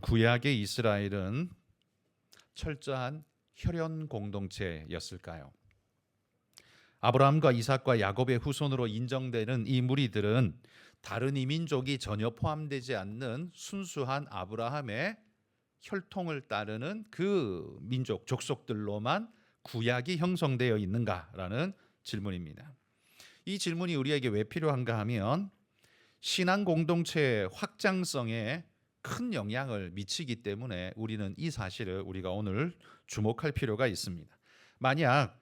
구약의 이스라엘은 철저한 혈연 공동체였을까요? 아브라함과 이삭과 야곱의 후손으로 인정되는 이 무리들은 다른 이민족이 전혀 포함되지 않는 순수한 아브라함의 혈통을 따르는 그 민족 족속들로만 구약이 형성되어 있는가라는 질문입니다. 이 질문이 우리에게 왜 필요한가 하면 신앙 공동체의 확장성에 큰 영향을 미치기 때문에 우리는 이 사실을 우리가 오늘 주목할 필요가 있습니다. 만약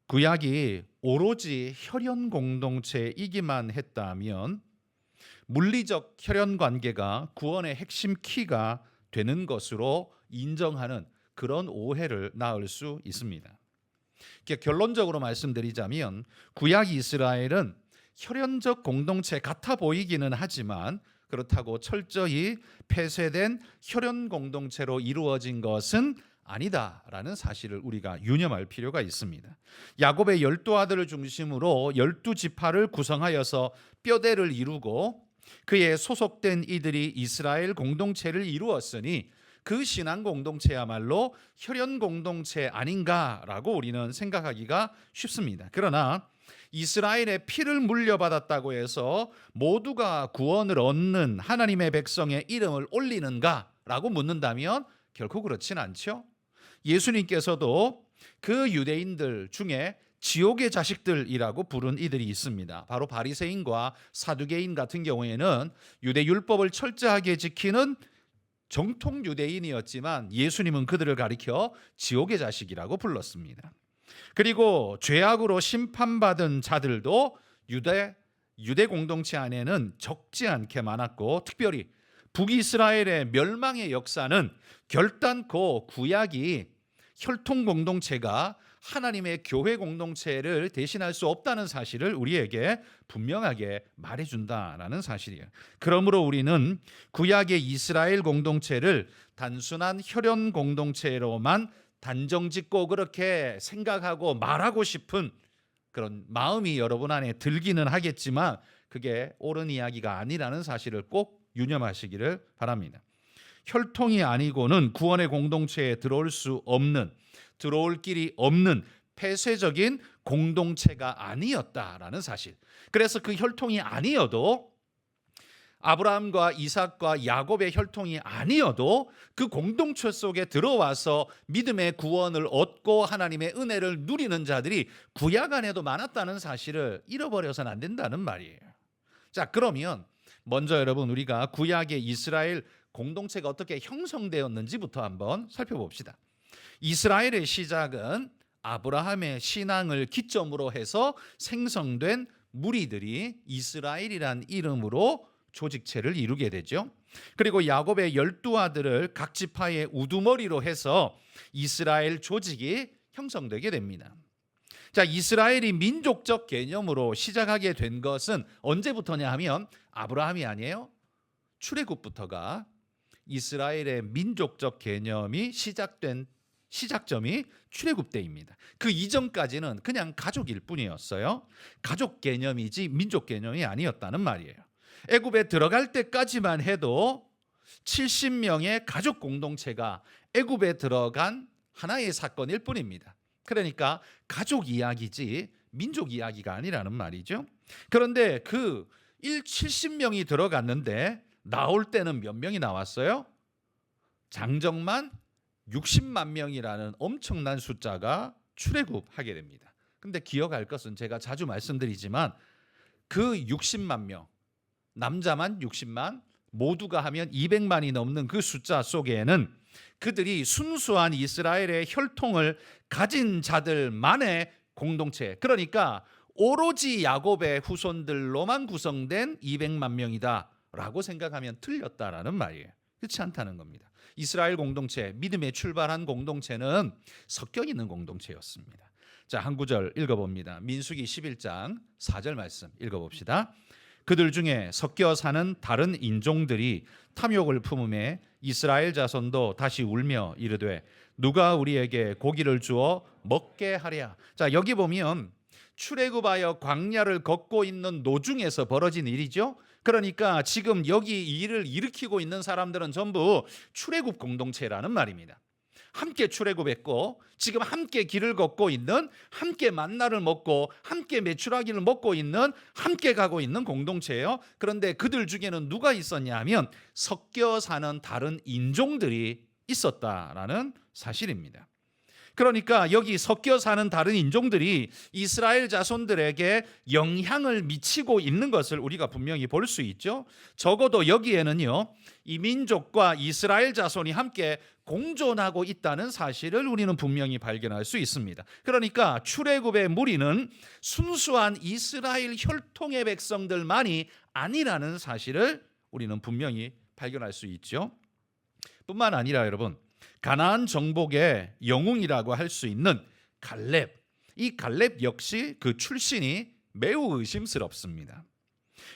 구약이 오로지 혈연 공동체이기만 했다면 물리적 혈연 관계가 구원의 핵심 키가 되는 것으로 인정하는 그런 오해를 낳을 수 있습니다. 결론적으로 말씀드리자면 구약 이스라엘은 혈연적 공동체 같아 보이기는 하지만 그렇다고 철저히 폐쇄된 혈연 공동체로 이루어진 것은 아니다라는 사실을 우리가 유념할 필요가 있습니다. 야곱의 12아들을 중심으로 12지파를 구성하여서 뼈대를 이루고 그에 소속된 이들이 이스라엘 공동체를 이루었으니 그 신앙 공동체야말로 혈연 공동체 아닌가라고 우리는 생각하기가 쉽습니다. 그러나 이스라엘의 피를 물려받았다고 해서 모두가 구원을 얻는 하나님의 백성의 이름을 올리는가라고 묻는다면 결코 그렇진 않죠. 예수님께서도 그 유대인들 중에 지옥의 자식들이라고 부른 이들이 있습니다. 바로 바리새인과 사두개인 같은 경우에는 유대 율법을 철저하게 지키는 정통 유대인이었지만 예수님은 그들을 가리켜 지옥의 자식이라고 불렀습니다. 그리고 죄악으로 심판받은 자들도 유대 공동체 안에는 적지 않게 많았고 특별히 북이스라엘의 멸망의 역사는 결단코 구약이 혈통 공동체가 하나님의 교회 공동체를 대신할 수 없다는 사실을 우리에게 분명하게 말해준다라는 사실이에요. 그러므로 우리는 구약의 이스라엘 공동체를 단순한 혈연 공동체로만 단정짓고 그렇게 생각하고 말하고 싶은 그런 마음이 여러분 안에 들기는 하겠지만 그게 옳은 이야기가 아니라는 사실을 꼭 유념하시기를 바랍니다. 혈통이 아니고는 구원의 공동체에 들어올 길이 없는 폐쇄적인 공동체가 아니었다라는 사실. 그래서 그 혈통이 아니어도 아브라함과 이삭과 야곱의 혈통이 아니어도 그 공동체 속에 들어와서 믿음의 구원을 얻고 하나님의 은혜를 누리는 자들이 구약 안에도 많았다는 사실을 잃어버려서는 안 된다는 말이에요. 자, 그러면 먼저 여러분 우리가 구약의 이스라엘 공동체가 어떻게 형성되었는지부터 한번 살펴봅시다. 이스라엘의 시작은 아브라함의 신앙을 기점으로 해서 생성된 무리들이 이스라엘이란 이름으로 조직체를 이루게 되죠. 그리고 야곱의 12아들을 각 지파의 우두머리로 해서 이스라엘 조직이 형성되게 됩니다. 자, 이스라엘이 민족적 개념으로 시작하게 된 것은 언제부터냐 하면 아브라함이 아니에요. 출애굽부터가 이스라엘의 민족적 개념이 시작된 시작점이 출애굽 때입니다. 그 이전까지는 그냥 가족일 뿐이었어요. 가족 개념이지 민족 개념이 아니었다는 말이에요. 애굽에 들어갈 때까지만 해도 70명의 가족 공동체가 애굽에 들어간 하나의 사건일 뿐입니다. 그러니까 가족 이야기지 민족 이야기가 아니라는 말이죠. 그런데 그 70명이 들어갔는데 나올 때는 몇 명이 나왔어요? 장정만 60만 명이라는 엄청난 숫자가 출애굽하게 됩니다. 근데 기억할 것은 제가 자주 말씀드리지만 그 60만 명, 남자만 60만, 모두가 하면 200만이 넘는 그 숫자 속에는 그들이 순수한 이스라엘의 혈통을 가진 자들만의 공동체, 그러니까 오로지 야곱의 후손들로만 구성된 200만 명이다 라고 생각하면 틀렸다라는 말이에요. 그렇지 않다는 겁니다. 이스라엘 공동체, 믿음에 출발한 공동체는 섞여 있는 공동체였습니다. 자, 한 구절 읽어봅니다. 민수기 11장 4절 말씀 읽어봅시다. 그들 중에 섞여 사는 다른 인종들이 탐욕을 품음에 이스라엘 자손도 다시 울며 이르되 누가 우리에게 고기를 주어 먹게 하랴. 자, 여기 보면 출애굽하여 광야를 걷고 있는 노중에서 벌어진 일이죠. 그러니까 지금 여기 이 일을 일으키고 있는 사람들은 전부 출애굽 공동체라는 말입니다. 함께 출애굽했고 지금 함께 길을 걷고 있는, 함께 만나를 먹고 함께 메추라기를 먹고 있는, 함께 가고 있는 공동체예요. 그런데 그들 중에는 누가 있었냐 하면 섞여 사는 다른 인종들이 있었다라는 사실입니다. 그러니까 여기 섞여 사는 다른 인종들이 이스라엘 자손들에게 영향을 미치고 있는 것을 우리가 분명히 볼 수 있죠. 적어도 여기에는요, 이 민족과 이스라엘 자손이 함께 공존하고 있다는 사실을 우리는 분명히 발견할 수 있습니다. 그러니까 출애굽의 무리는 순수한 이스라엘 혈통의 백성들만이 아니라는 사실을 우리는 분명히 발견할 수 있죠. 뿐만 아니라 여러분, 가나안 정복의 영웅이라고 할 수 있는 갈렙, 이 갈렙 역시 그 출신이 매우 의심스럽습니다.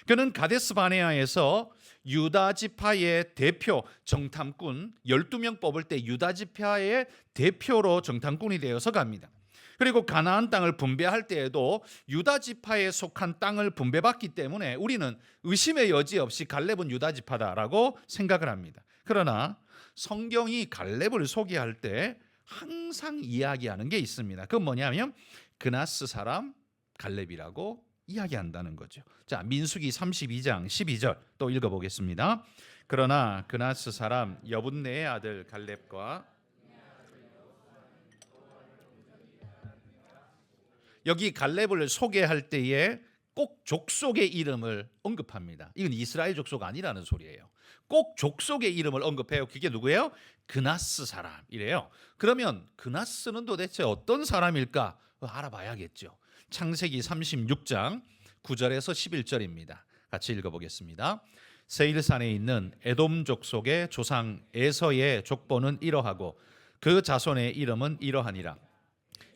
그는 가데스 바네아에서 유다 지파의 대표 정탐꾼 12명 뽑을 때 유다 지파의 대표로 정탐꾼이 되어서 갑니다. 그리고 가나안 땅을 분배할 때에도 유다 지파에 속한 땅을 분배받기 때문에 우리는 의심의 여지 없이 갈렙은 유다 지파다라고 생각을 합니다. 그러나 성경이 갈렙을 소개할 때 항상 이야기하는 게 있습니다. 그건 뭐냐면 그나스 사람 갈렙이라고 이야기한다는 거죠. 자, 민수기 32장 12절 또 읽어보겠습니다. 그러나 그나스 사람 여분네의 아들 갈렙과, 여기 갈렙을 소개할 때에 꼭 족속의 이름을 언급합니다. 이건 이스라엘 족속 아니라는 소리예요. 꼭 족속의 이름을 언급해요. 그게 누구예요? 그나스 사람이래요. 그러면 그나스는 도대체 어떤 사람일까 알아봐야겠죠. 창세기 36장 9절에서 11절입니다. 같이 읽어보겠습니다. 세일산에 있는 에돔 족속의 조상 에서의 족보는 이러하고 그 자손의 이름은 이러하니라.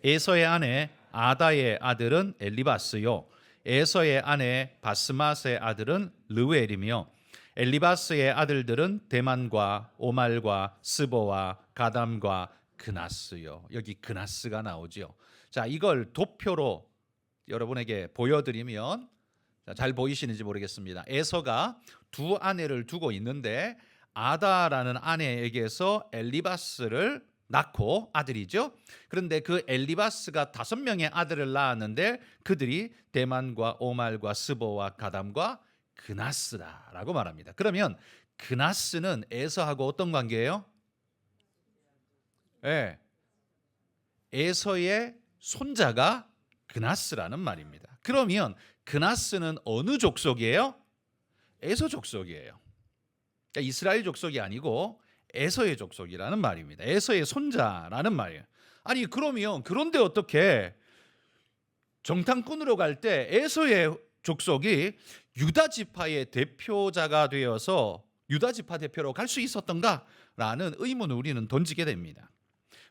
에서의 아내 아다의 아들은 엘리바스요, 에서의 아내 바스맛의 아들은 르웰이며 엘리바스의 아들들은 데만과 오말과 스보와 가담과 그나스요. 여기 그나스가 나오죠. 자, 이걸 도표로 여러분에게 보여드리면 잘 보이시는지 모르겠습니다. 에서가 두 아내를 두고 있는데 아다라는 아내에게서 엘리바스를 낳고 아들이죠. 그런데 그 엘리바스가 5명의 아들을 낳았는데 그들이 데만과 오말과 스보와 가담과 그나스다라고 말합니다. 그러면 그나스는 에서하고 어떤 관계예요? 네. 에서의 손자가 그나스라는 말입니다. 그러면 그나스는 어느 족속이에요? 에서 족속이에요. 그러니까 이스라엘 족속이 아니고 에서의 족속이라는 말입니다. 에서의 손자라는 말이에요. 아니 그러면 그런데 어떻게 정탐꾼으로 갈 때 에서의 족속이 유다 지파의 대표자가 되어서 유다 지파 대표로 갈 수 있었던가라는 의문을 우리는 던지게 됩니다.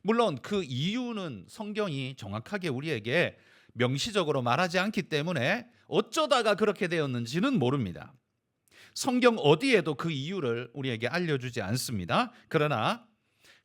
물론 그 이유는 성경이 정확하게 우리에게 명시적으로 말하지 않기 때문에 어쩌다가 그렇게 되었는지는 모릅니다. 성경 어디에도 그 이유를 우리에게 알려주지 않습니다. 그러나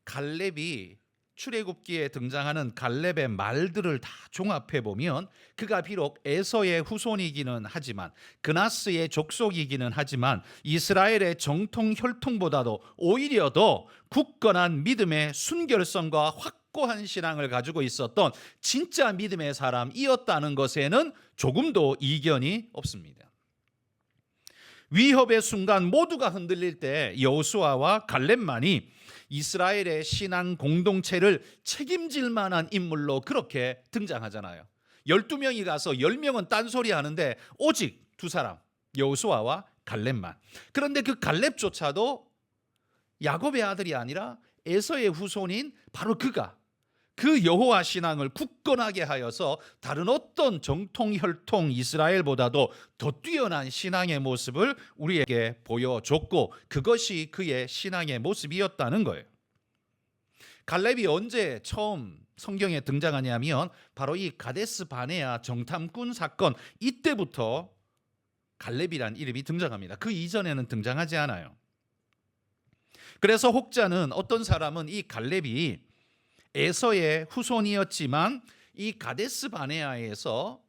갈렙이 출애굽기에 등장하는 갈렙의 말들을 다 종합해 보면 그가 비록 에서의 후손이기는 하지만 그나스의 족속이기는 하지만 이스라엘의 정통 혈통보다도 오히려 더 굳건한 믿음의 순결성과 확고한 신앙을 가지고 있었던 진짜 믿음의 사람이었다는 것에는 조금도 이견이 없습니다. 위협의 순간 모두가 흔들릴 때 여호수아와 갈렙만이 이스라엘의 신앙 공동체를 책임질 만한 인물로 그렇게 등장하잖아요. 12명이 가서 10명은 딴소리 하는데 오직 두 사람, 여호수아와 갈렙만. 그런데 그 갈렙조차도 야곱의 아들이 아니라 에서의 후손인 바로 그가 그 여호와 신앙을 굳건하게 하여서 다른 어떤 정통 혈통 이스라엘보다도 더 뛰어난 신앙의 모습을 우리에게 보여줬고 그것이 그의 신앙의 모습이었다는 거예요. 갈렙이 언제 처음 성경에 등장하냐면 바로 이 가데스 바네아 정탐꾼 사건 이때부터 갈렙이란 이름이 등장합니다. 그 이전에는 등장하지 않아요. 그래서 혹자는 어떤 사람은 이 갈렙이 에서의 후손이었지만 이 가데스 바네아에서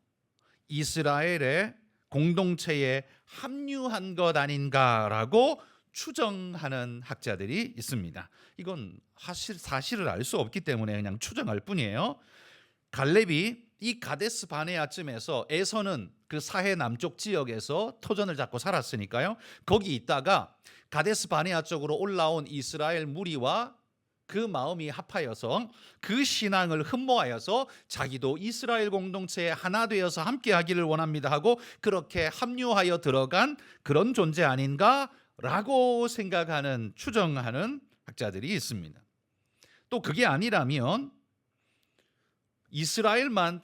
이스라엘의 공동체의 합류한 것 아닌가라고 추정하는 학자들이 있습니다. 이건 사실을 알 수 없기 때문에 그냥 추정할 뿐이에요. 갈렙이 이 가데스 바네아쯤에서 에서는 그 사해 남쪽 지역에서 터전을 잡고 살았으니까요. 거기 있다가 가데스 바네아 쪽으로 올라온 이스라엘 무리와 그 마음이 합하여서 그 신앙을 흠모하여서 자기도 이스라엘 공동체에 하나 되어서 함께 하기를 원합니다 하고 그렇게 합류하여 들어간 그런 존재 아닌가라고 생각하는 추정하는 학자들이 있습니다. 또 그게 아니라면 이스라엘만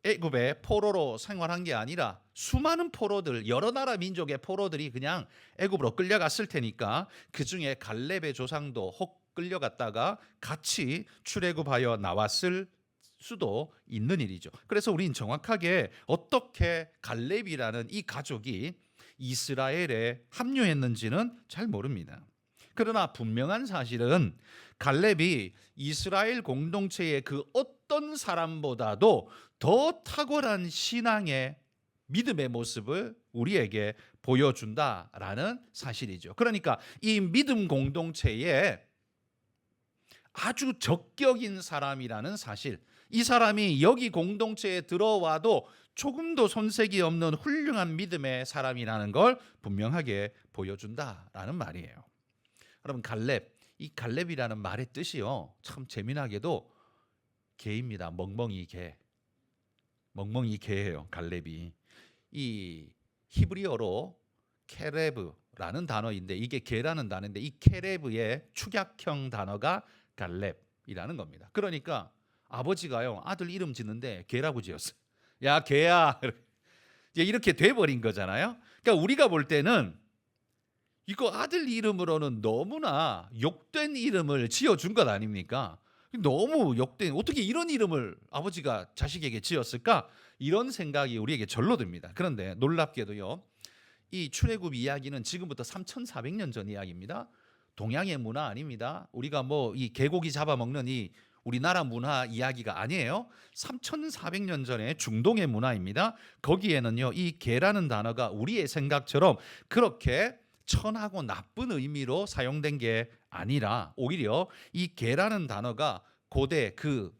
애굽의 포로로 생활한 게 아니라 수많은 포로들, 여러 나라 민족의 포로들이 그냥 애굽으로 끌려갔을 테니까 그중에 갈렙의 조상도 혹 끌려갔다가 같이 출애굽하여 나왔을 수도 있는 일이죠. 그래서 우린 정확하게 어떻게 갈렙이라는 이 가족이 이스라엘에 합류했는지는 잘 모릅니다. 그러나 분명한 사실은 갈렙이 이스라엘 공동체의 그 어떤 사람보다도 더 탁월한 신앙의 믿음의 모습을 우리에게 보여준다라는 사실이죠. 그러니까 이 믿음 공동체에 아주 적격인 사람이라는 사실, 이 사람이 여기 공동체에 들어와도 조금도 손색이 없는 훌륭한 믿음의 사람이라는 걸 분명하게 보여준다라는 말이에요. 여러분, 이 갈렙이라는 말의 뜻이요, 참 재미나게도 개입니다. 멍멍이 개예요. 갈렙이 이 히브리어로 케레브라는 단어인데 이게 개라는 단어인데 이 케레브의 축약형 단어가 갈렙이라는 겁니다. 그러니까 아버지가요 아들 이름 짓는데 개라고 지었어요. 야 개야 이렇게 돼버린 거잖아요. 그러니까 우리가 볼 때는 이거 아들 이름으로는 너무나 욕된 이름을 지어준 것 아닙니까? 너무 욕된, 어떻게 이런 이름을 아버지가 자식에게 지었을까? 이런 생각이 우리에게 절로 듭니다. 그런데 놀랍게도요, 이 출애굽 이야기는 지금부터 3,400년 전 이야기입니다. 동양의 문화 아닙니다. 우리가 뭐 이 개고기 잡아먹는 이 우리나라 문화 이야기가 아니에요. 3,400년 전에 중동의 문화입니다. 거기에는요, 이 개라는 단어가 우리의 생각처럼 그렇게 천하고 나쁜 의미로 사용된 게 아니라 오히려 이 개라는 단어가 고대 그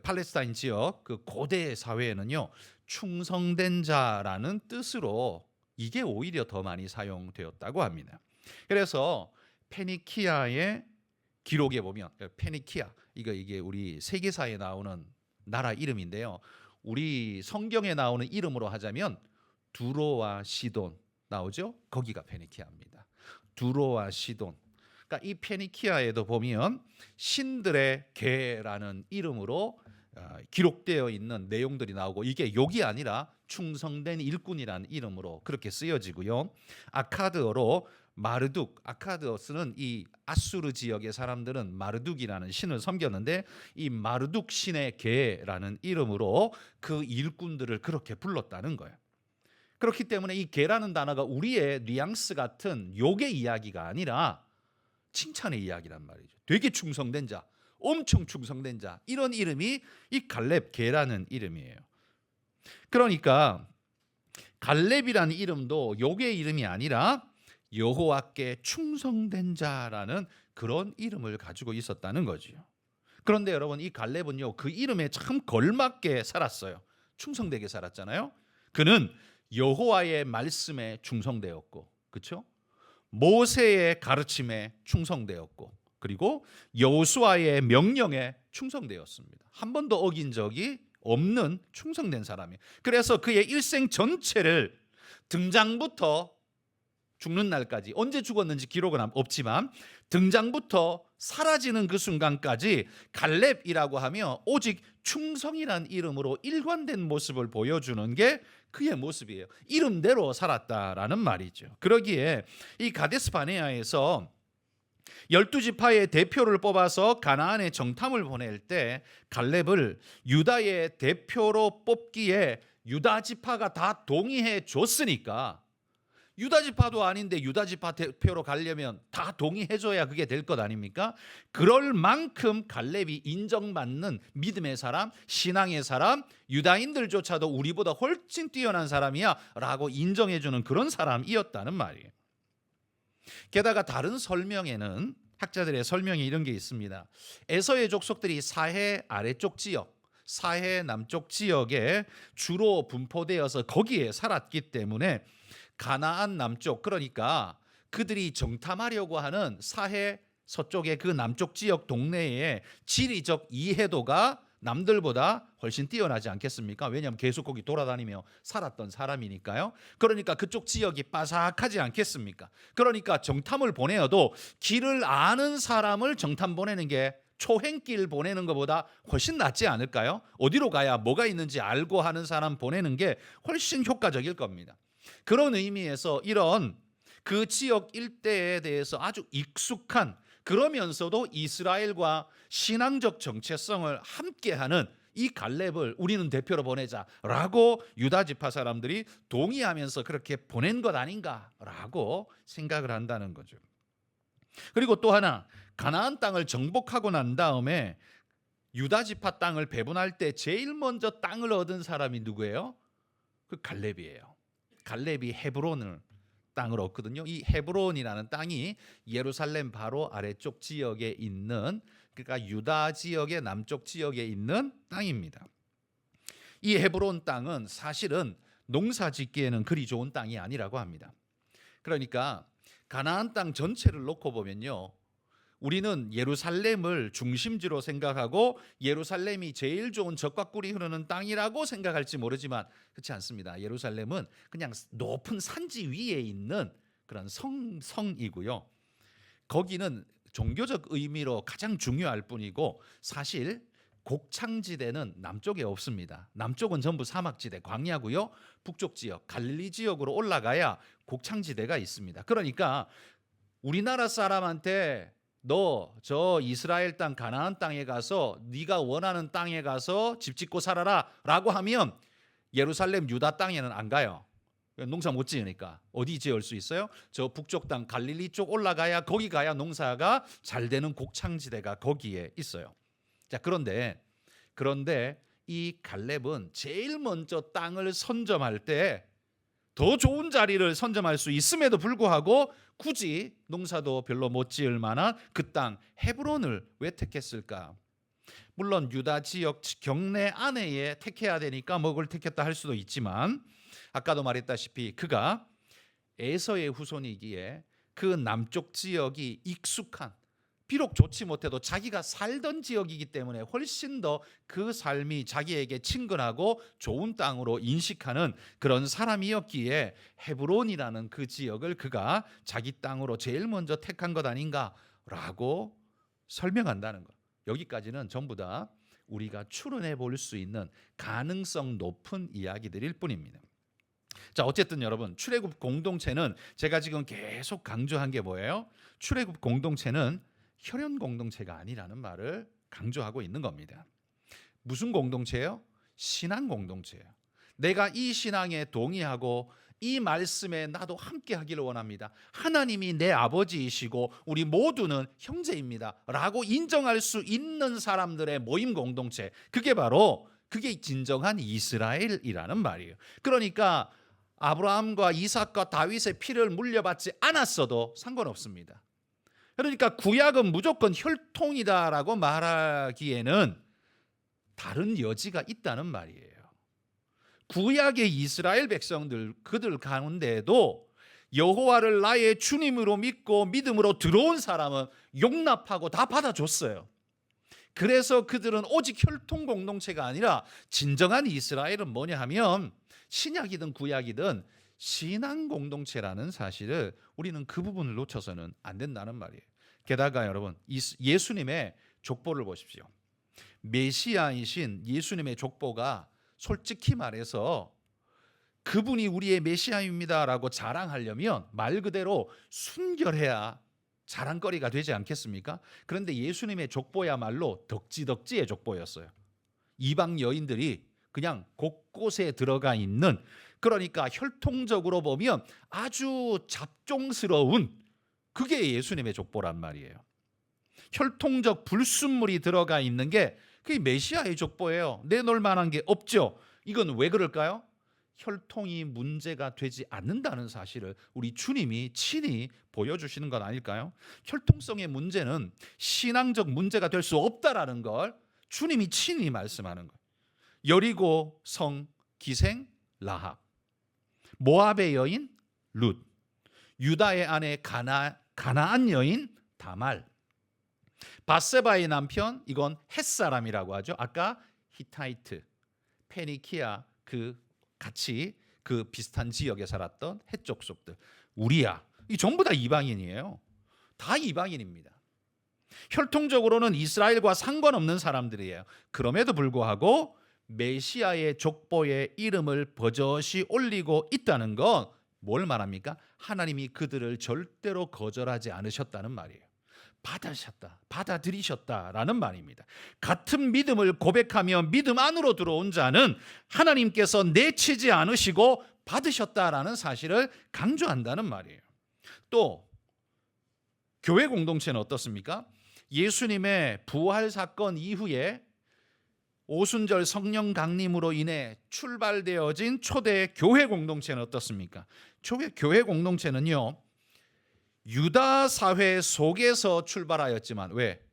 팔레스타인 지역 그 고대 사회에는요 충성된 자라는 뜻으로 이게 오히려 더 많이 사용되었다고 합니다. 그래서 페니키아의 기록에 보면 페니키아 이게 우리 세계사에 나오는 나라 이름인데요. 우리 성경에 나오는 이름으로 하자면 두로와 시돈 나오죠? 거기가 페니키아입니다. 두로와 시돈. 그러니까 이 페니키아에도 보면 신들의 개라는 이름으로 기록되어 있는 내용들이 나오고 이게 욕이 아니라 충성된 일꾼이라는 이름으로 그렇게 쓰여지고요. 아카드어로 마르둑, 아카드어스는 이 아수르 지역의 사람들은 마르둑이라는 신을 섬겼는데 이 마르둑 신의 개라는 이름으로 그 일꾼들을 그렇게 불렀다는 거예요. 그렇기 때문에 이 개라는 단어가 우리의 뉘앙스 같은 욕의 이야기가 아니라 칭찬의 이야기란 말이죠. 되게 충성된 자, 엄청 충성된 자, 이런 이름이 이 갈렙 개라는 이름이에요. 그러니까 갈렙이라는 이름도 욕의 이름이 아니라 여호와께 충성된 자라는 그런 이름을 가지고 있었다는 거죠. 그런데 여러분, 이 갈렙은요 그 이름에 참 걸맞게 살았어요. 충성되게 살았잖아요. 그는 여호와의 말씀에 충성되었고, 그렇죠? 모세의 가르침에 충성되었고, 그리고 여호수아의 명령에 충성되었습니다. 한 번도 어긴 적이 없는 충성된 사람이에요. 그래서 그의 일생 전체를 등장부터 죽는 날까지, 언제 죽었는지 기록은 없지만 등장부터 사라지는 그 순간까지 갈렙이라고 하며 오직 충성이란 이름으로 일관된 모습을 보여주는 게 그의 모습이에요. 이름대로 살았다라는 말이죠. 그러기에 이 가데스 바네아에서 12지파의 대표를 뽑아서 가나안에 정탐을 보낼 때 갈렙을 유다의 대표로 뽑기에 유다 지파가 다 동의해 줬으니까 유다 지파도 아닌데 유다 지파 대표로 가려면 다 동의해줘야 그게 될 것 아닙니까? 그럴 만큼 갈렙이 인정받는 믿음의 사람, 신앙의 사람, 유다인들조차도 우리보다 훨씬 뛰어난 사람이야 라고 인정해주는 그런 사람이었다는 말이에요. 게다가 다른 설명에는 학자들의 설명이 이런 게 있습니다. 에서의 족속들이 사해 아래쪽 지역, 사해 남쪽 지역에 주로 분포되어서 거기에 살았기 때문에 가나안 남쪽, 그러니까 그들이 정탐하려고 하는 사해 서쪽의 그 남쪽 지역 동네의 지리적 이해도가 남들보다 훨씬 뛰어나지 않겠습니까? 왜냐하면 계속 거기 돌아다니며 살았던 사람이니까요. 그러니까 그쪽 지역이 빠삭하지 않겠습니까? 그러니까 정탐을 보내어도 길을 아는 사람을 정탐 보내는 게 초행길 보내는 것보다 훨씬 낫지 않을까요? 어디로 가야 뭐가 있는지 알고 하는 사람 보내는 게 훨씬 효과적일 겁니다. 그런 의미에서 이런 그 지역 일대에 대해서 아주 익숙한, 그러면서도 이스라엘과 신앙적 정체성을 함께하는 이 갈렙을 우리는 대표로 보내자라고 유다 지파 사람들이 동의하면서 그렇게 보낸 것 아닌가라고 생각을 한다는 거죠. 그리고 또 하나, 가나안 땅을 정복하고 난 다음에 유다 지파 땅을 배분할 때 제일 먼저 땅을 얻은 사람이 누구예요? 그 갈렙이에요. 갈렙이 헤브론을 땅을 얻거든요. 이 헤브론이라는 땅이 예루살렘 바로 아래쪽 지역에 있는, 그러니까 유다 지역의 남쪽 지역에 있는 땅입니다. 이 헤브론 땅은 사실은 농사 짓기에는 그리 좋은 땅이 아니라고 합니다. 그러니까 가나안 땅 전체를 놓고 보면요, 우리는 예루살렘을 중심지로 생각하고 예루살렘이 제일 좋은 젖과 꿀이 흐르는 땅이라고 생각할지 모르지만 그렇지 않습니다. 예루살렘은 그냥 높은 산지 위에 있는 그런 성이고요. 거기는 종교적 의미로 가장 중요할 뿐이고 사실 곡창지대는 남쪽에 없습니다. 남쪽은 전부 사막지대, 광야고요. 북쪽 지역, 갈릴리 지역으로 올라가야 곡창지대가 있습니다. 그러니까 우리나라 사람한테 너 저 이스라엘 땅 가나안 땅에 가서 네가 원하는 땅에 가서 집 짓고 살아라 라고 하면 예루살렘 유다 땅에는 안 가요. 농사 못 지으니까. 어디 지을 수 있어요? 저 북쪽 땅 갈릴리 쪽 올라가야, 거기 가야 농사가 잘 되는 곡창지대가 거기에 있어요. 자, 그런데 이 갈렙은 제일 먼저 땅을 선점할 때 더 좋은 자리를 선점할 수 있음에도 불구하고 굳이 농사도 별로 못 지을 만한 그 땅 헤브론을 왜 택했을까? 물론 유다 지역 경내 안에 택해야 되니까 그걸 택했다 할 수도 있지만 아까도 말했다시피 그가 에서의 후손이기에 그 남쪽 지역이 익숙한, 비록 좋지 못해도 자기가 살던 지역이기 때문에 훨씬 더 그 삶이 자기에게 친근하고 좋은 땅으로 인식하는 그런 사람이었기에 헤브론이라는 그 지역을 그가 자기 땅으로 제일 먼저 택한 것 아닌가라고 설명한다는 것. 여기까지는 전부 다 우리가 추론해 볼 수 있는 가능성 높은 이야기들일 뿐입니다. 자, 어쨌든 여러분, 출애굽 공동체는 제가 지금 계속 강조한 게 뭐예요? 출애굽 공동체는 혈연 공동체가 아니라는 말을 강조하고 있는 겁니다. 무슨 공동체예요? 신앙 공동체예요. 내가 이 신앙에 동의하고 이 말씀에 나도 함께 하기를 원합니다. 하나님이 내 아버지이시고 우리 모두는 형제입니다 라고 인정할 수 있는 사람들의 모임 공동체, 그게 진정한 이스라엘이라는 말이에요. 그러니까 아브라함과 이삭과 다윗의 피를 물려받지 않았어도 상관없습니다. 그러니까 구약은 무조건 혈통이다라고 말하기에는 다른 여지가 있다는 말이에요. 구약의 이스라엘 백성들, 그들 가운데에도 여호와를 나의 주님으로 믿고 믿음으로 들어온 사람은 용납하고 다 받아줬어요. 그래서 그들은 오직 혈통 공동체가 아니라 진정한 이스라엘은 뭐냐 하면 신약이든 구약이든 신앙 공동체라는 사실을 우리는 그 부분을 놓쳐서는 안 된다는 말이에요. 게다가 여러분, 예수님의 족보를 보십시오. 메시아이신 예수님의 족보가 솔직히 말해서 그분이 우리의 메시아입니다라고 자랑하려면 말 그대로 순결해야 자랑거리가 되지 않겠습니까? 그런데 예수님의 족보야말로 덕지덕지의 족보였어요. 이방 여인들이 그냥 곳곳에 들어가 있는 그러니까 혈통적으로 보면 아주 잡종스러운 그게 예수님의 족보란 말이에요. 혈통적 불순물이 들어가 있는 게 그게 메시아의 족보예요. 내놓을 만한 게 없죠. 이건 왜 그럴까요? 혈통이 문제가 되지 않는다는 사실을 우리 주님이 친히 보여주시는 것 아닐까요? 혈통성의 문제는 신앙적 문제가 될 수 없다라는 걸 주님이 친히 말씀하는 거예요. 여리고 성 기생 라합, 모압의 여인 룻, 유다의 아내 가나안 여인 다말, 바세바의 남편 이건 햇사람이라고 하죠. 아까 히타이트, 페니키아 같이 그 비슷한 지역에 살았던 헷족속들, 우리야, 이 전부 다 이방인이에요. 다 이방인입니다. 혈통적으로는 이스라엘과 상관없는 사람들이에요. 그럼에도 불구하고 메시아의 족보에 이름을 버젓이 올리고 있다는 건 뭘 말합니까? 하나님이 그들을 절대로 거절하지 않으셨다는 말이에요. 받아들이셨다라는 말입니다. 같은 믿음을 고백하며 믿음 안으로 들어온 자는 하나님께서 내치지 않으시고 받으셨다라는 사실을 강조한다는 말이에요. 또 교회 공동체는 어떻습니까? 예수님의 부활 사건 이후에 오순절 성령 강림으로 인해 출발되어진 초대 교회 공동체는 어떻습니까? 교회 공동체는요, 유다 사회 속에서 출발하였지만 왜?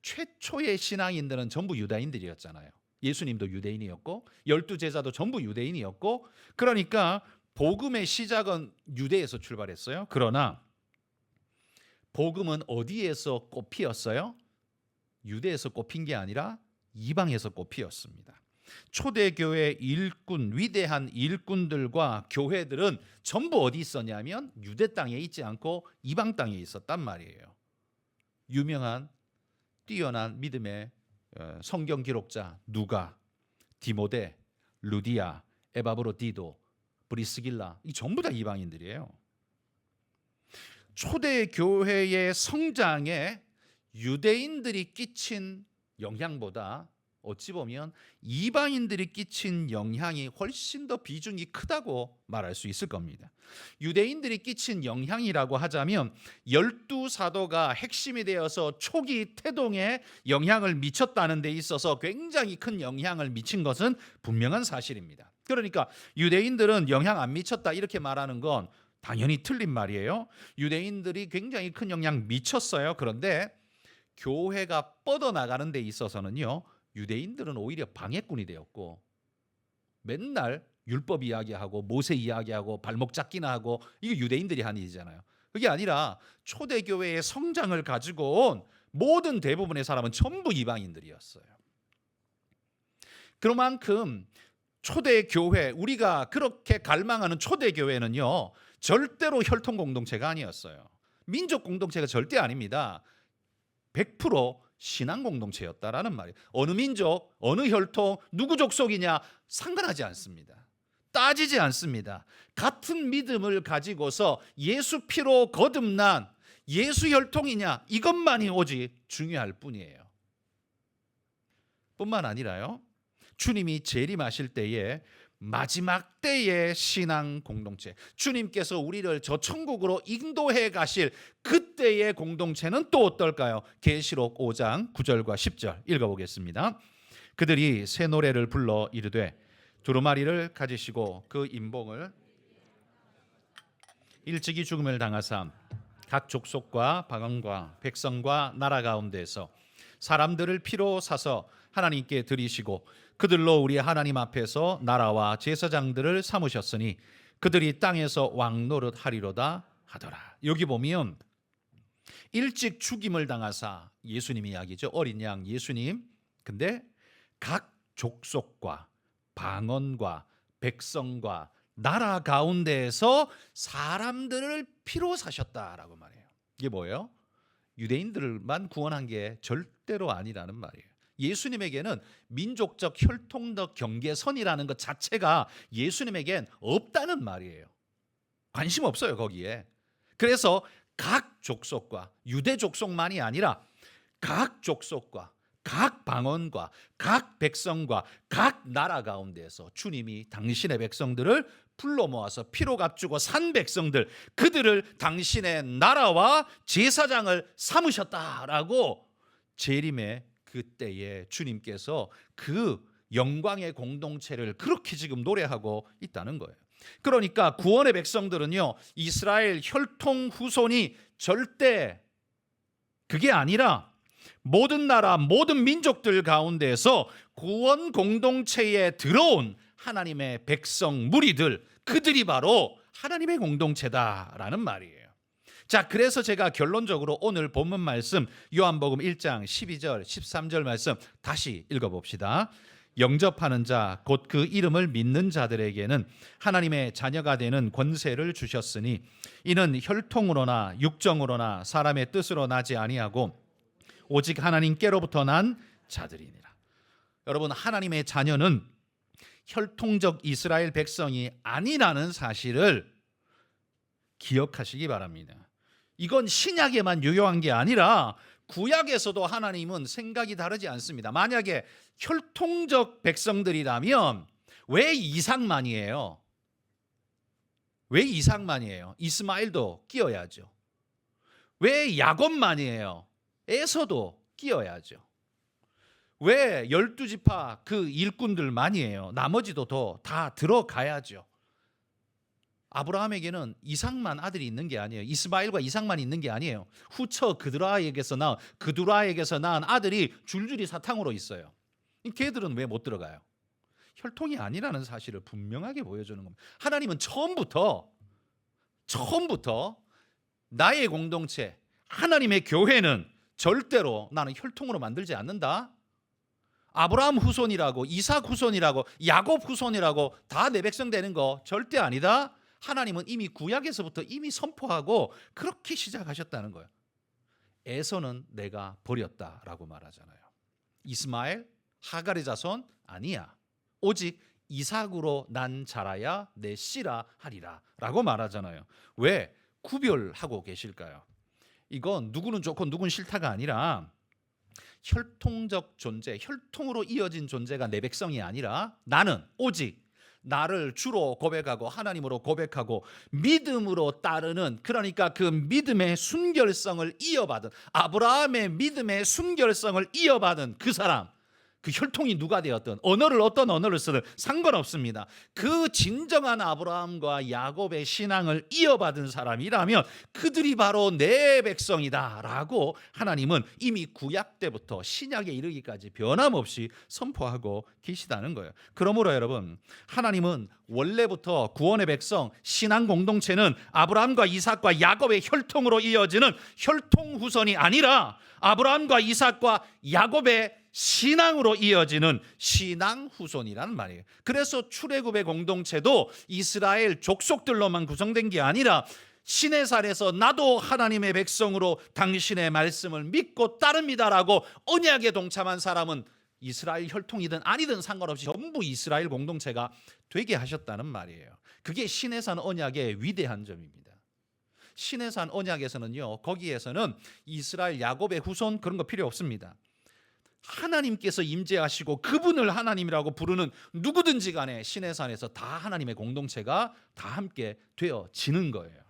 최초의 신앙인들은 전부 유다인들이었잖아요. 예수님도 유대인이었고 12제자도 전부 유대인이었고, 그러니까 복음의 시작은 유대에서 출발했어요. 그러나 복음은 어디에서 꽃피었어요? 유대에서 꽃핀 게 아니라 이방에서 꽃피었습니다. 초대교회 일꾼, 위대한 일꾼들과 교회들은 전부 어디 있었냐면 유대 땅에 있지 않고 이방 땅에 있었단 말이에요. 유명한 뛰어난 믿음의 성경 기록자 누가, 디모데, 루디아, 에바브로디도, 브리스길라, 이 전부 다 이방인들이에요. 초대교회의 성장에 유대인들이 끼친 영향보다 어찌 보면 이방인들이 끼친 영향이 훨씬 더 비중이 크다고 말할 수 있을 겁니다. 유대인들이 끼친 영향이라고 하자면 12사도가 핵심이 되어서 초기 태동에 영향을 미쳤다는 데 있어서 굉장히 큰 영향을 미친 것은 분명한 사실입니다. 그러니까 유대인들은 영향 안 미쳤다 이렇게 말하는 건 당연히 틀린 말이에요. 유대인들이 굉장히 큰 영향 미쳤어요. 그런데 교회가 뻗어나가는 데 있어서는요, 유대인들은 오히려 방해꾼이 되었고, 맨날 율법 이야기하고 모세 이야기하고 발목 잡기나 하고, 이게 유대인들이 한 일이잖아요. 그게 아니라 초대교회의 성장을 가지고 온 모든 대부분의 사람은 전부 이방인들이었어요. 그만큼 초대교회, 우리가 그렇게 갈망하는 초대교회는요, 절대로 혈통 공동체가 아니었어요. 민족 공동체가 절대 아닙니다. 100% 신앙 공동체였다라는 말이에요. 어느 민족, 어느 혈통, 누구 족속이냐 상관하지 않습니다. 따지지 않습니다. 같은 믿음을 가지고서 예수 피로 거듭난 예수 혈통이냐 이것만이 오직 중요할 뿐이에요. 뿐만 아니라요, 주님이 재림하실 때에 마지막 때의 신앙 공동체, 주님께서 우리를 저 천국으로 인도해 가실 그때의 공동체는 또 어떨까요? 계시록 5장 9절과 10절 읽어보겠습니다. 그들이 새 노래를 불러 이르되 두루마리를 가지시고 그 인봉을 일찍이 죽음을 당하사 각 족속과 방언과 백성과 나라 가운데서 사람들을 피로 사서 하나님께 드리시고 그들로 우리 하나님 앞에서 나라와 제사장들을 삼으셨으니 그들이 땅에서 왕 노릇하리로다 하더라. 여기 보면 일찍 죽임을 당하사, 예수님 이야기죠. 어린 양 예수님. 근데 각 족속과 방언과 백성과 나라 가운데에서 사람들을 피로 사셨다라고 말해요. 이게 뭐예요? 유대인들만 구원한 게 절대로 아니라는 말이에요. 예수님에게는 민족적 혈통적 경계선이라는 것 자체가 예수님에겐 없다는 말이에요. 관심 없어요 거기에. 그래서 각 족속과 유대 족속만이 아니라 각 족속과 각 방언과 각 백성과 각 나라 가운데에서 주님이 당신의 백성들을 불러 모아서 피로 값주고 산 백성들, 그들을 당신의 나라와 제사장을 삼으셨다라고 재림의 그때에 주님께서 그 영광의 공동체를 그렇게 지금 노래하고 있다는 거예요. 그러니까 구원의 백성들은요, 이스라엘 혈통 후손이 절대 그게 아니라 모든 나라, 모든 민족들 가운데서 구원 공동체에 들어온 하나님의 백성 무리들, 그들이 바로 하나님의 공동체다라는 말이에요. 자, 그래서 제가 결론적으로 오늘 본문 말씀 요한복음 1장 12절 13절 말씀 다시 읽어봅시다. 영접하는 자 곧 그 이름을 믿는 자들에게는 하나님의 자녀가 되는 권세를 주셨으니 이는 혈통으로나 육정으로나 사람의 뜻으로 나지 아니하고 오직 하나님께로부터 난 자들이니라. 여러분, 하나님의 자녀는 혈통적 이스라엘 백성이 아니라는 사실을 기억하시기 바랍니다. 이건 신약에만 유효한 게 아니라 구약에서도 하나님은 생각이 다르지 않습니다. 만약에 혈통적 백성들이라면 왜 이삭만이에요? 왜 이삭만이에요? 이스마엘도 끼어야죠. 왜 야곱만이에요? 에서도 끼어야죠. 왜 12지파 그 일꾼들만이에요? 나머지도 다 들어가야죠. 아브라함에게는 이삭만 아들이 있는 게 아니에요. 이스마엘과 이삭만 있는 게 아니에요. 후처 그드라에게서 낳은 아들이 줄줄이 사탕으로 있어요. 걔들은 왜 못 들어가요? 혈통이 아니라는 사실을 분명하게 보여주는 겁니다. 하나님은 처음부터 나의 공동체, 하나님의 교회는 절대로 나는 혈통으로 만들지 않는다. 아브라함 후손이라고, 이삭 후손이라고, 야곱 후손이라고 다 내 백성 되는 거 절대 아니다. 하나님은 이미 구약에서부터 이미 선포하고 그렇게 시작하셨다는 거예요. 에서는 내가 버렸다라고 말하잖아요. 이스마엘, 하갈의 자손 아니야. 오직 이삭으로 난 자라야 내 씨라 하리라 라고 말하잖아요. 왜 구별하고 계실까요? 이건 누구는 좋고 누구는 싫다가 아니라 혈통적 존재, 혈통으로 이어진 존재가 내 백성이 아니라 나는 오직 나를 주로 고백하고 하나님으로 고백하고 믿음으로 따르는, 그러니까 그 믿음의 순결성을 이어받은, 아브라함의 믿음의 순결성을 이어받은 그 사람, 그 혈통이 누가 되었든 어떤 언어를 쓰든 상관없습니다. 그 진정한 아브라함과 야곱의 신앙을 이어받은 사람이라면 그들이 바로 내 백성이다라고 하나님은 이미 구약 때부터 신약에 이르기까지 변함없이 선포하고 계시다는 거예요. 그러므로 여러분, 하나님은 원래부터 구원의 백성, 신앙 공동체는 아브라함과 이삭과 야곱의 혈통으로 이어지는 혈통 후손이 아니라 아브라함과 이삭과 야곱의 신앙으로 이어지는 신앙 후손이라는 말이에요. 그래서 출애굽의 공동체도 이스라엘 족속들로만 구성된 게 아니라 시내산에서 나도 하나님의 백성으로 당신의 말씀을 믿고 따릅니다라고 언약에 동참한 사람은 이스라엘 혈통이든 아니든 상관없이 전부 이스라엘 공동체가 되게 하셨다는 말이에요. 그게 시내산 언약의 위대한 점입니다. 시내산 언약에서는요, 거기에서는 이스라엘 야곱의 후손 그런 거 필요 없습니다. 하나님께서 임재하시고 그분을 하나님이라고 부르는 누구든지 간에 시내산에서 다 하나님의 공동체가 다 함께 되어지는 거예요.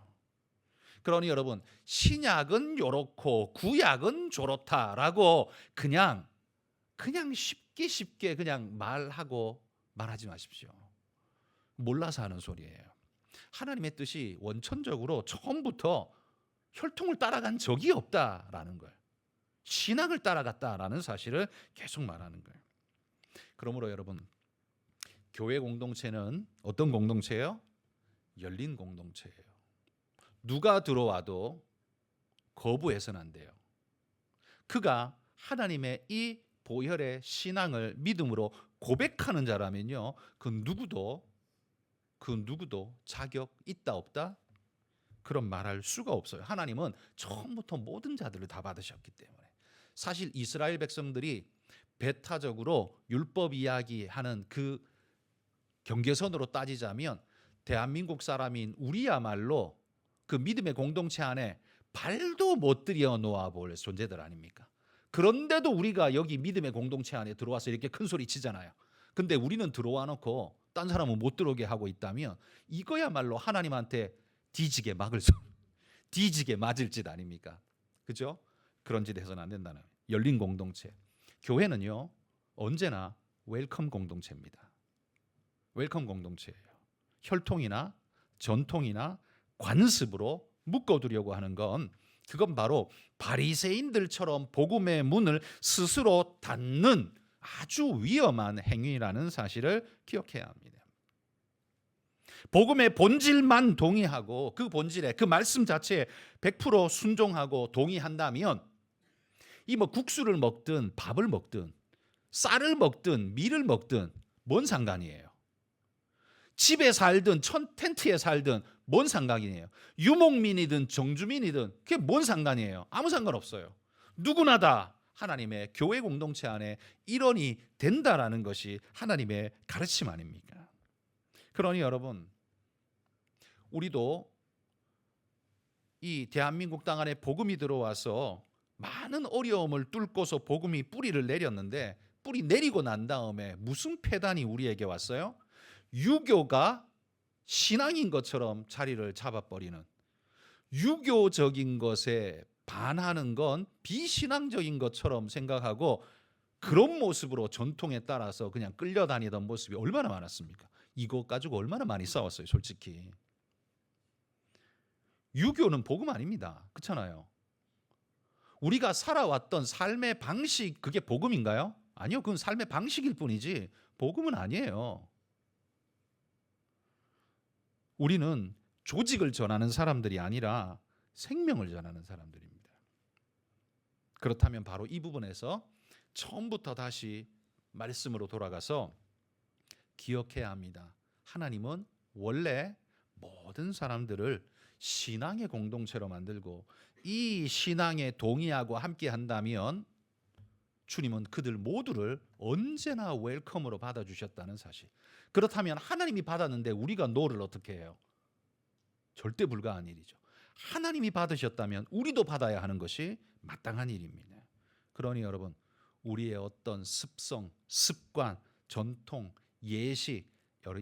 그러니 여러분, 신약은 요렇고 구약은 저렇다라고 그냥 쉽게 그냥 말하지 마십시오. 몰라서 하는 소리예요. 하나님의 뜻이 원천적으로 처음부터 혈통을 따라간 적이 없다라는 거예요. 신학을 따라갔다라는 사실을 계속 말하는 거예요. 그러므로 여러분, 교회 공동체는 어떤 공동체예요? 열린 공동체예요. 누가 들어와도 거부해서는 안 돼요. 그가 하나님의 이 보혈의 신앙을 믿음으로 고백하는 자라면요, 그 누구도 자격 있다 없다 그런 말할 수가 없어요. 하나님은 처음부터 모든 자들을 다 받으셨기 때문에. 사실 이스라엘 백성들이 배타적으로 율법 이야기하는 그 경계선으로 따지자면 대한민국 사람인 우리야말로 그 믿음의 공동체 안에 발도 못 들여 놓아 볼 존재들 아닙니까? 그런데도 우리가 여기 믿음의 공동체 안에 들어와서 이렇게 큰 소리 치잖아요. 근데 우리는 들어와 놓고 딴 사람은 못 들어오게 하고 있다면 이거야말로 하나님한테 뒤지게 뒤지게 맞을 짓 아닙니까? 그죠? 그런 짓 해서는 안 된다는 거예요. 열린 공동체. 교회는요, 언제나 웰컴 공동체입니다. 웰컴 공동체예요. 혈통이나 전통이나 관습으로 묶어두려고 하는 건 그건 바로 바리새인들처럼 복음의 문을 스스로 닫는 아주 위험한 행위라는 사실을 기억해야 합니다. 복음의 본질만 동의하고 그 본질에 그 말씀 자체에 100% 순종하고 동의한다면 이 뭐 국수를 먹든 밥을 먹든 쌀을 먹든 밀을 먹든 뭔 상관이에요. 집에 살든 텐트에 살든 뭔 상관이에요. 유목민이든 정주민이든 그게 뭔 상관이에요. 아무 상관없어요. 누구나 다 하나님의 교회 공동체 안에 일원이 된다라는 것이 하나님의 가르침 아닙니까? 그러니 여러분, 우리도 이 대한민국 땅 안에 복음이 들어와서 많은 어려움을 뚫고서 복음이 뿌리를 내렸는데 뿌리 내리고 난 다음에 무슨 폐단이 우리에게 왔어요? 유교가 신앙인 것처럼 자리를 잡아버리는, 유교적인 것에 반하는 건 비신앙적인 것처럼 생각하고 그런 모습으로 전통에 따라서 그냥 끌려다니던 모습이 얼마나 많았습니까? 이거 가지고 얼마나 많이 싸웠어요, 솔직히. 유교는 복음 아닙니다. 그렇잖아요. 우리가 살아왔던 삶의 방식, 그게 복음인가요? 아니요, 그건 삶의 방식일 뿐이지 복음은 아니에요. 우리는 조직을 전하는 사람들이 아니라 생명을 전하는 사람들입니다. 그렇다면 바로 이 부분에서 처음부터 다시 말씀으로 돌아가서 기억해야 합니다. 하나님은 원래 모든 사람들을 신앙의 공동체로 만들고 이 신앙에 동의하고 함께 한다면 주님은 그들 모두를 언제나 웰컴으로 받아주셨다는 사실. 그렇다면 하나님이 받았는데 우리가 노를 어떻게 해요? 절대 불가한 일이죠. 하나님이 받으셨다면 우리도 받아야 하는 것이 마땅한 일입니다. 그러니 여러분, 우리의 어떤 습성, 습관, 전통, 예식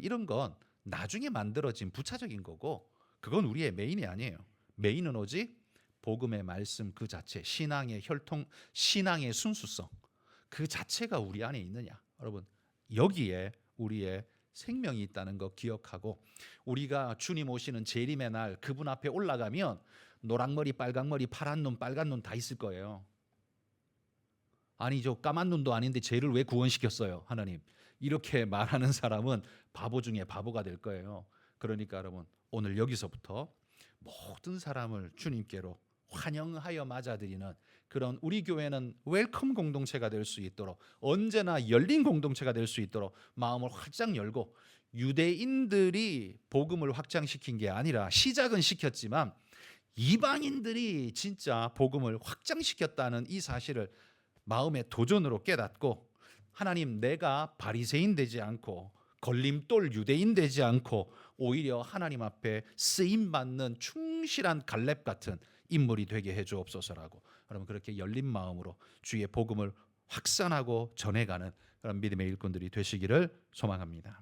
이런 건 나중에 만들어진 부차적인 거고 그건 우리의 메인이 아니에요. 메인은 오직 복음의 말씀 그 자체, 신앙의 혈통, 신앙의 순수성 그 자체가 우리 안에 있느냐. 여러분, 여기에 우리의 생명이 있다는 거 기억하고 우리가 주님 오시는 재림의 날 그분 앞에 올라가면 노랑머리, 빨강머리, 파란 눈, 빨간 눈 다 있을 거예요. 아니 저 까만 눈도 아닌데 쟤를 왜 구원시켰어요, 하나님? 이렇게 말하는 사람은 바보 중에 바보가 될 거예요. 그러니까 여러분, 오늘 여기서부터 모든 사람을 주님께로 환영하여 맞아들이는 그런 우리 교회는 웰컴 공동체가 될 수 있도록 언제나 열린 공동체가 될 수 있도록 마음을 활짝 열고 유대인들이 복음을 확장시킨 게 아니라 시작은 시켰지만 이방인들이 진짜 복음을 확장시켰다는 이 사실을 마음의 도전으로 깨닫고 하나님, 내가 바리새인 되지 않고 걸림돌 유대인 되지 않고 오히려 하나님 앞에 쓰임 받는 충실한 갈렙 같은 인물이 되게 해 주옵소서라고 여러분 그렇게 열린 마음으로 주의 복음을 확산하고 전해가는 그런 믿음의 일꾼들이 되시기를 소망합니다.